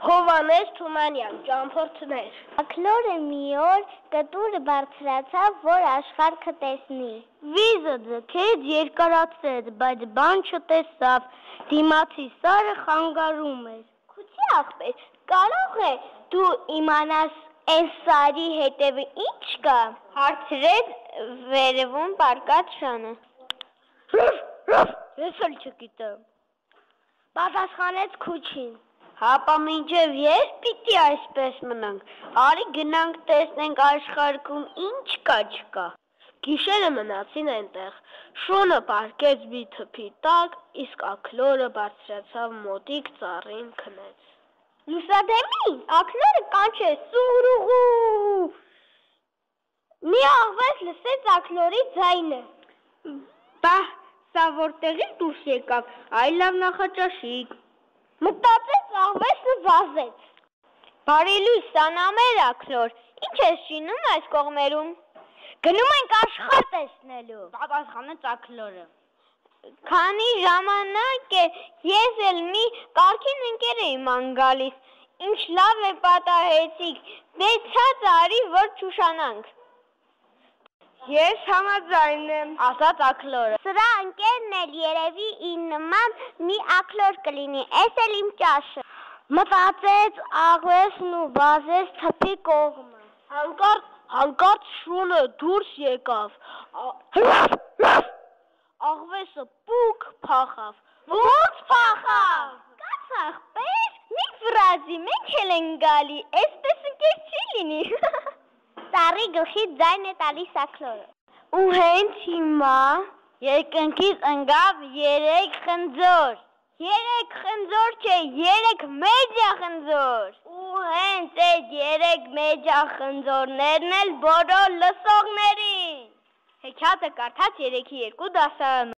Հովանես Թումանյան, ճամփորդներ։ Աքլորը մի օր կտուրը բարձրացավ, որ աշխարհը տեսնի։ Վիզը ձգեց, երկարացրեց, բայց բան չտեսավ, դիմացի սարը խանգարում էր։ Քուցի ախպեր, կարող է դու իմանաս այս սարի հետևը ինչ կա։ Հարցրեց վերևում պառկած շանը։ Ես էլ չգիտեմ։ Պատասխանեց Քուչին։ Հապա մինչև ես պիտի այսպես մնանք, արի գնանք տեսնենք աշխարհում ինչ կա չկա։ Գիշերը մնացին այնտեղ, շունը պառկեց մի թփի տակ, իսկ աքլորը բարձրացավ մոտիկ ծառին քնեց։ Լուսադեմին աքլորը կանչեց սուրուղու։ Մի աղվես լսեց աքլորի ձայնը։ Բա սա որտեղից դուրս եկավ, այ լավ նախաճաշիկ։ Մտածեց աղվեսը վազեց։ Բարի լույս սանամեր աքլոր, ինչ ես շինում այս կողմերում։ Գնում ենք աշխարհ տեսնելու։ Պատասխանեց աքլորը։ Քանի ժամանակ է, ես էլ մի կարգին ընկեր էի ման գալիս, ինչ լավ է պատահեցիք, դե ցած արի, որ չուշանանք։ Ես համաձայն եմ, ասաց աքլորը։ Սրա ընկերն էլ երևի ին նման մի աքլոր կլինի, էս էլ իմ ճաշը։ Մտածեց աղվեսն ու վազեց թփի կողմը։ Հանկարծ շունը դուրս եկավ։ Աղվեսը պուկ փախավ։ Ո՞նց փախավ։ Կաց ախպեր, մի ֆրազի, մենք էլ ենք գալի, այսպես ընկեր չի լինի։ Ծառի գլխի ձայն է տալիս աքլորը։ Ու հենց հիմա երկնքից ընկավ 3 խնձոր։ 3 խնձոր չէ, 3 մեջա խնձոր։ Ու հենց այդ 3 մեջա խնձորներն էլ բոլոր լսողներին։ Հեքիաթը կարդաց 3-2 դասարանը։